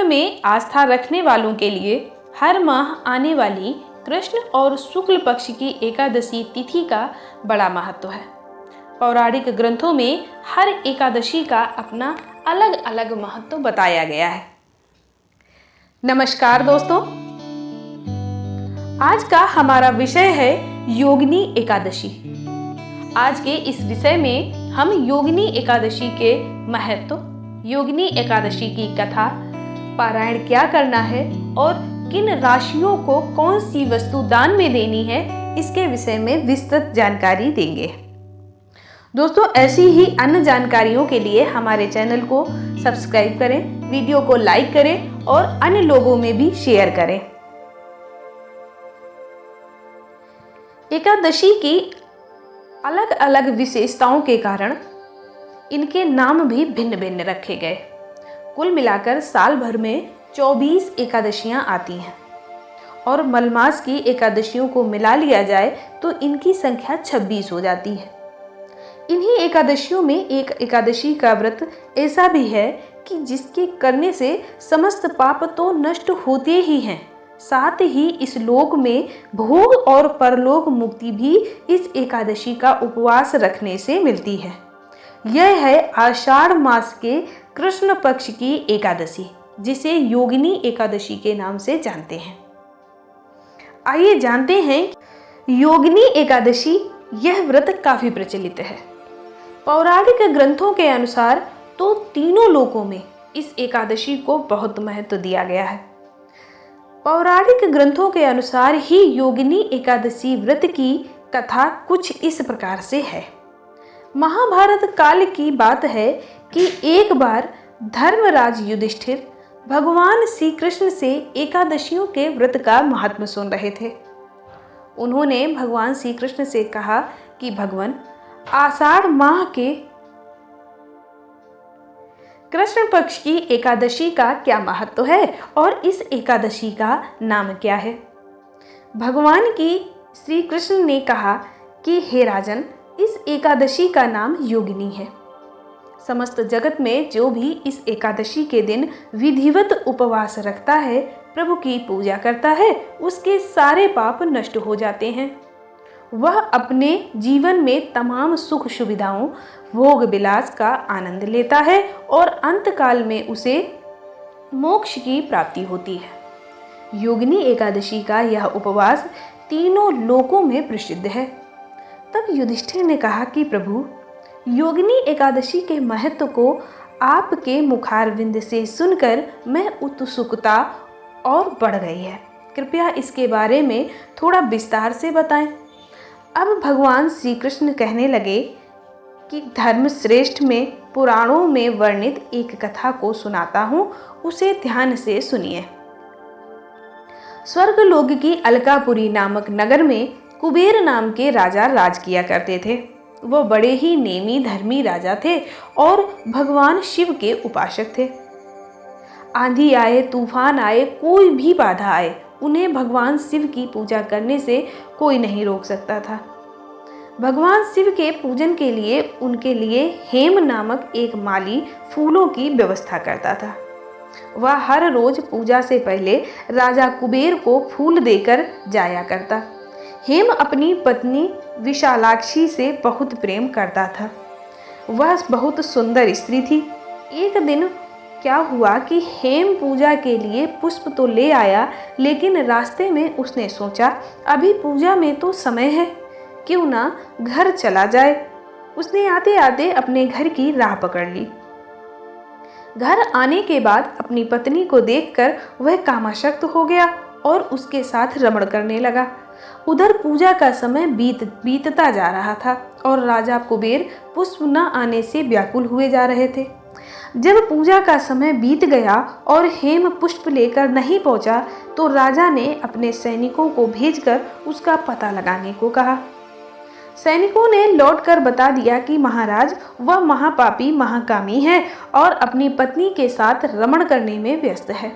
धर्म में आस्था रखने वालों के लिए हर माह आने वाली कृष्ण और शुक्ल पक्ष की एकादशी तिथि का बड़ा महत्व है। पौराणिक ग्रंथों में हर एकादशी का अपना अलग अलग महत्व बताया गया है। नमस्कार दोस्तों, आज का हमारा विषय है योगिनी एकादशी। आज के इस विषय में हम योगिनी एकादशी के महत्व, योगिनी एकादशी की कथा, पारायण क्या करना है और किन राशियों को कौन सी वस्तु दान में देनी है, इसके विषय में विस्तृत जानकारी देंगे। दोस्तों, ऐसी ही अन्य जानकारियों के लिए हमारे चैनल को सब्सक्राइब करें, वीडियो को लाइक करें और अन्य लोगों में भी शेयर करें। एकादशी की अलग अलग विशेषताओं के कारण इनके नाम भी भिन्न भिन्न रखे गए। कुल मिलाकर साल भर में 24 एकादशियां आती हैं और मलमास की एकादशियों को मिला लिया जाए तो इनकी संख्या 26 हो जाती है। इन्हीं एकादशियों में एक एकादशी का व्रत ऐसा भी है कि जिसके करने से समस्त पाप तो नष्ट होते ही हैं, साथ ही इस लोक में भोग और परलोक मुक्ति भी इस एकादशी का उपवास रखने से मिलती है। यह है आषाढ़ मास के कृष्ण पक्ष की एकादशी, जिसे योगिनी एकादशी के नाम से जानते हैं। आइए जानते हैं योगिनी एकादशी। यह व्रत काफी प्रचलित है। पौराणिक ग्रंथों के अनुसार तो तीनों लोकों में इस एकादशी को बहुत महत्व दिया गया है। पौराणिक ग्रंथों के अनुसार ही योगिनी एकादशी व्रत की कथा कुछ इस प्रकार से है। महाभारत काल की बात है कि एक बार धर्मराज युधिष्ठिर भगवान श्री कृष्ण से एकादशियों के व्रत का महात्म्य सुन रहे थे। उन्होंने भगवान श्री कृष्ण से कहा कि भगवान, आषाढ़ माह के कृष्ण पक्ष की एकादशी का क्या महत्व है और इस एकादशी का नाम क्या है। भगवान की श्री कृष्ण ने कहा कि हे राजन, इस एकादशी का नाम योगिनी है। समस्त जगत में जो भी इस एकादशी के दिन विधिवत उपवास रखता है, प्रभु की पूजा करता है, उसके सारे पाप नष्ट हो जाते हैं। वह अपने जीवन में तमाम सुख सुविधाओं, भोग विलास का आनंद लेता है और अंतकाल में उसे मोक्ष की प्राप्ति होती है। योगिनी एकादशी का यह उपवास तीनों लोकों में प्रसिद्ध है। तब युधिष्ठिर ने कहा कि प्रभु, योगिनी एकादशी के महत्व को आपके मुखारविंद से सुनकर मैं उत्सुकता और बढ़ गई है। कृपया इसके बारे में थोड़ा विस्तार से बताएं। अब भगवान श्री कृष्ण कहने लगे कि धर्मश्रेष्ठ में पुराणों में वर्णित एक कथा को सुनाता हूँ, उसे ध्यान से सुनिए। स्वर्गलोक की अलकापुरी नामक नगर में कुबेर नाम के राजा राज किया करते थे। वो बड़े ही नेमी धर्मी राजा थे और भगवान शिव के उपासक थे। आंधी आए, तूफान आए, कोई भी बाधा आए, उन्हें भगवान शिव की पूजा करने से कोई नहीं रोक सकता था। भगवान शिव के पूजन के लिए उनके लिए हेम नामक एक माली फूलों की व्यवस्था करता था। वह हर रोज पूजा से पहले राजा कुबेर को फूल देकर जाया करता। हेम अपनी पत्नी विशालाक्षी से बहुत प्रेम करता था। वह बहुत सुंदर स्त्री थी। एक दिन क्या हुआ कि हेम पूजा के लिए पुष्प तो ले आया, लेकिन रास्ते में उसने सोचा अभी पूजा में तो समय है, क्यों ना घर चला जाए। उसने आते आते अपने घर की राह पकड़ ली। घर आने के बाद अपनी पत्नी को देखकर वह कामाशक्त हो गया और उसके साथ रमण करने लगा। उधर पूजा का समय बीतता जा रहा था और राजा कुबेर पुष्प न आने से व्याकुल हुए जा रहे थे। जब पूजा का समय बीत गया और हेम पुष्प लेकर नहीं पहुंचा तो राजा ने अपने सैनिकों को भेजकर उसका पता लगाने को कहा। सैनिकों ने लौटकर बता दिया कि महाराज, वह महापापी महाकामी है और अपनी पत्नी के साथ रमण करने में व्यस्त है।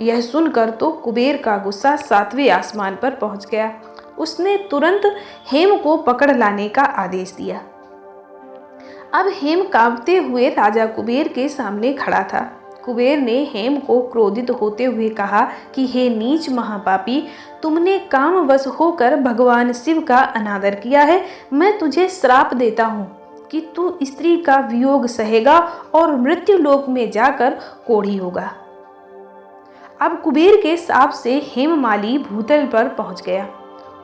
यह सुनकर तो कुबेर का गुस्सा 7वें आसमान पर पहुंच गया। उसने तुरंत हेम को पकड़ लाने का आदेश दिया। अब हेम कांपते हुए राजा कुबेर के सामने खड़ा था। कुबेर ने हेम को क्रोधित होते हुए कहा कि हे नीच महापापी, तुमने कामवश होकर भगवान शिव का अनादर किया है। मैं तुझे श्राप देता हूँ कि तू स्त्री का वियोग सहेगा और मृत्यु लोक में जाकर कोढ़ी होगा। अब कुबेर के शाप से हेममाली भूतल पर पहुंच गया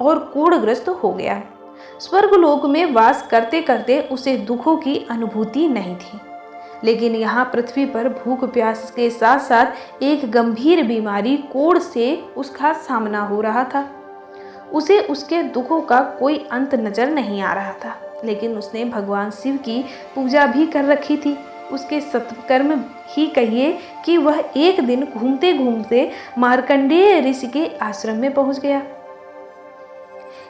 और कोढ़ग्रस्त हो गया। स्वर्गलोक में वास करते करते उसे दुखों की अनुभूति नहीं थी, लेकिन यहाँ पृथ्वी पर भूख प्यास के साथ साथ एक गंभीर बीमारी कोढ़ से उसका सामना हो रहा था। उसे उसके दुखों का कोई अंत नजर नहीं आ रहा था, लेकिन उसने भगवान शिव की पूजा भी कर रखी थी। उसके सत्कर्म ही कहिए कि वह एक दिन घूमते घूमते मार्कंडेय ऋषि के आश्रम में पहुंच गया।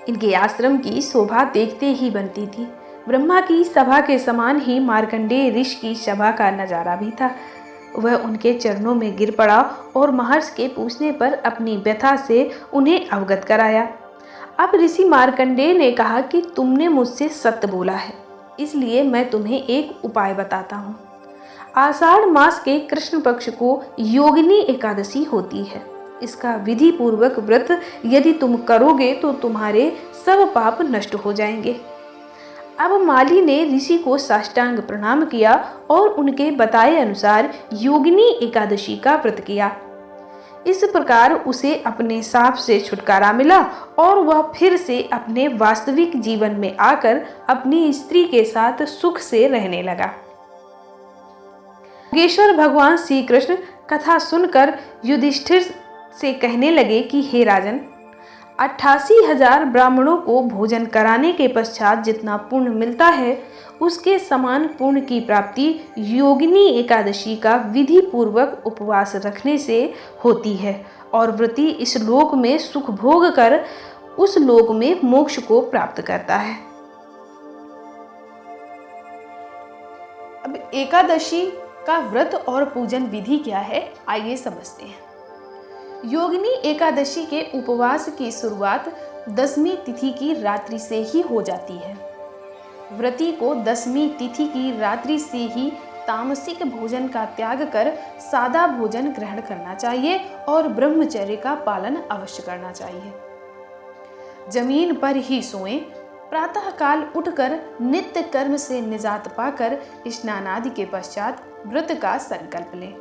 इनके आश्रम की शोभा देखते ही बनती थी। ब्रह्मा की सभा के समान ही मार्कंडेय ऋषि की सभा का नजारा भी था। वह उनके चरणों में गिर पड़ा और महर्षि के पूछने पर अपनी व्यथा से उन्हें अवगत कराया। अब ऋषि मार्कंडेय ने कहा कि तुमने मुझसे सत्य बोला है, इसलिए मैं तुम्हें एक उपाय बताता हूँ। आषाढ़ मास के कृष्ण पक्ष को योगिनी एकादशी होती है। इसका विधि पूर्वक व्रत यदि तुम करोगे तो तुम्हारे सब पाप नष्ट हो जाएंगे। अब माली ने ऋषि को साष्टांग प्रणाम किया और उनके बताए अनुसार योगिनी एकादशी का व्रत किया। इस प्रकार उसे अपने शाप से छुटकारा मिला और वह फिर से अपने वास्तविक जीवन में आकर अपनी स्त्री के साथ सुख से रहने लगा। योगेश्वर भगवान श्री कृष्ण कथा सुनकर युधिष्ठिर से कहने लगे कि हे राजन, 88,000 ब्राह्मणों को भोजन कराने के पश्चात जितना पुण्य मिलता है, उसके समान पुण्य की प्राप्ति योगिनी एकादशी का विधि पूर्वक उपवास रखने से होती है और व्रती इस लोक में सुख भोग कर उस लोक में मोक्ष को प्राप्त करता है। अब एकादशी का व्रत और पूजन विधि क्या है, आइए समझते हैं। योगिनी एकादशी के उपवास की शुरुआत 10वीं तिथि की रात्रि से ही हो जाती है। व्रती को 10वीं तिथि की रात्रि से ही तामसिक भोजन का त्याग कर सादा भोजन ग्रहण करना चाहिए और ब्रह्मचर्य का पालन अवश्य करना चाहिए। जमीन पर ही सोएं, प्रातः काल उठकर नित्य कर्म से निजात पाकर स्नानादि के पश्चात व्रत का संकल्प लें।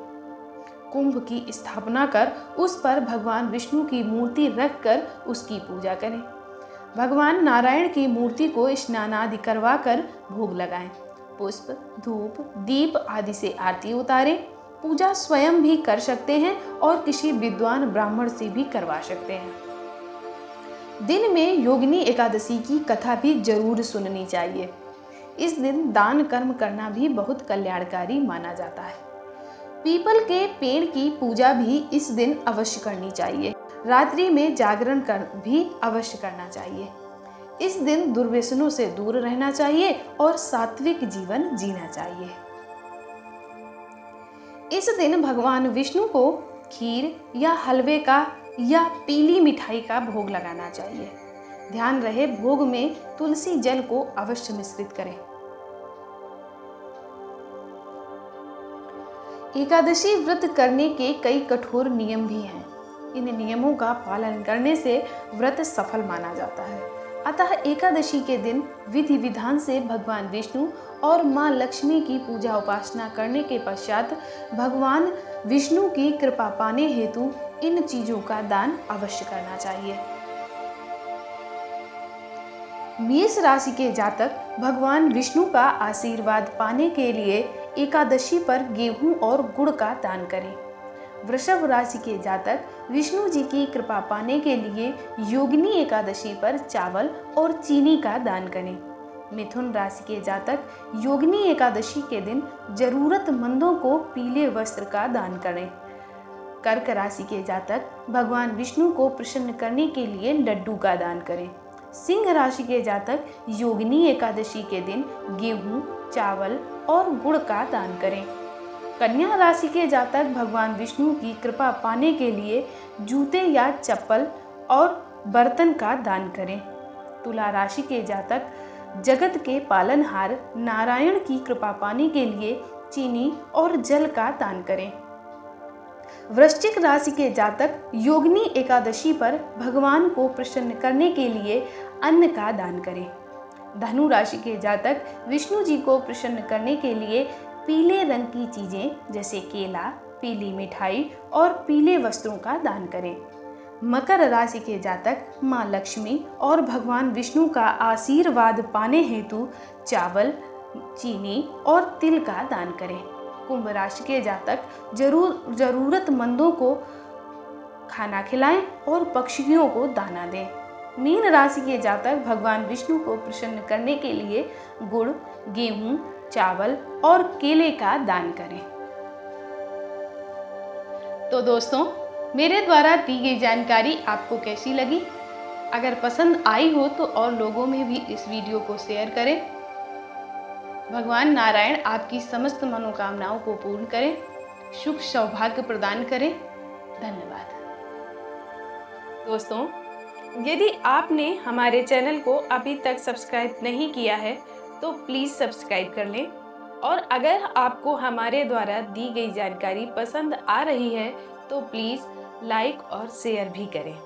कुंभ की स्थापना कर उस पर भगवान विष्णु की मूर्ति रखकर उसकी पूजा करें। भगवान नारायण की मूर्ति को स्नानादि करवाकर भोग लगाएं। पुष्प, धूप, दीप आदि से आरती उतारें। पूजा स्वयं भी कर सकते हैं और किसी विद्वान ब्राह्मण से भी करवा सकते हैं। दिन में योगिनी एकादशी की कथा भी जरूर सुननी चाहिए। इस दिन दान कर्म करना भी बहुत कल्याणकारी माना जाता है। पीपल के पेड़ की पूजा भी इस दिन अवश्य करनी चाहिए। रात्रि में जागरण कर भी अवश्य करना चाहिए। इस दिन दुर्व्यसनों से दूर रहना चाहिए और सात्विक जीवन जीना चाहिए। इस दिन भगवान विष्णु को खीर या हलवे का या पीली मिठाई का भोग लगाना चाहिए। ध्यान रहे भोग में तुलसी जल को अवश्य मिश्रित करें। एकादशी व्रत करने के कई कठोर नियम भी हैं। इन नियमों का पालन करने से व्रत सफल माना जाता है। अतः एकादशी के दिन विधि विधान से भगवान विष्णु और मां लक्ष्मी की पूजा उपासना करने के पश्चात भगवान विष्णु की कृपा पाने हेतु इन चीजों का दान अवश्य करना चाहिए। मेष राशि के जातक भगवान विष्णु का आशीर्वाद पाने के लिए एकादशी पर गेहूं और गुड़ का दान करें। वृषभ राशि के जातक विष्णु जी की कृपा पाने के लिए योगिनी एकादशी पर चावल और चीनी का दान करें। मिथुन राशि के जातक योगिनी एकादशी के दिन जरूरतमंदों को पीले वस्त्र का दान करें। कर्क राशि के जातक भगवान विष्णु को प्रसन्न करने के लिए लड्डू का दान करें। सिंह राशि के जातक योगिनी एकादशी के दिन गेहूं, चावल और गुड़ का दान करें। कन्या राशि के जातक भगवान विष्णु की कृपा पाने के लिए जूते या चप्पल और बर्तन का दान करें। तुला राशि के जातक जगत के पालनहार नारायण की कृपा पाने के लिए चीनी और जल का दान करें। वृश्चिक राशि के जातक योगिनी एकादशी पर भगवान को प्रसन्न करने के लिए अन्न का दान करें। धनु राशि के जातक विष्णु जी को प्रसन्न करने के लिए पीले रंग की चीजें जैसे केला, पीली मिठाई और पीले वस्त्रों का दान करें। मकर राशि के जातक माँ लक्ष्मी और भगवान विष्णु का आशीर्वाद पाने हेतु चावल, चीनी और तिल का दान करें। कुंभ राशि के जातक जरूरतमंदों को खाना खिलाएं और पक्षियों को दाना दें। मीन राशि के जातक भगवान विष्णु को प्रसन्न करने के लिए गुड़, गेहूं, चावल और केले का दान करें। तो दोस्तों, मेरे द्वारा दी गई जानकारी आपको कैसी लगी? अगर पसंद आई हो तो और लोगों में भी इस वीडियो को शेयर करें। भगवान नारायण आपकी समस्त मनोकामनाओं को पूर्ण करें, सुख सौभाग्य प्रदान करें। धन्यवाद। दोस्तों, यदि आपने हमारे चैनल को अभी तक सब्सक्राइब नहीं किया है तो प्लीज़ सब्सक्राइब कर लें, और अगर आपको हमारे द्वारा दी गई जानकारी पसंद आ रही है तो प्लीज़ लाइक और शेयर भी करें।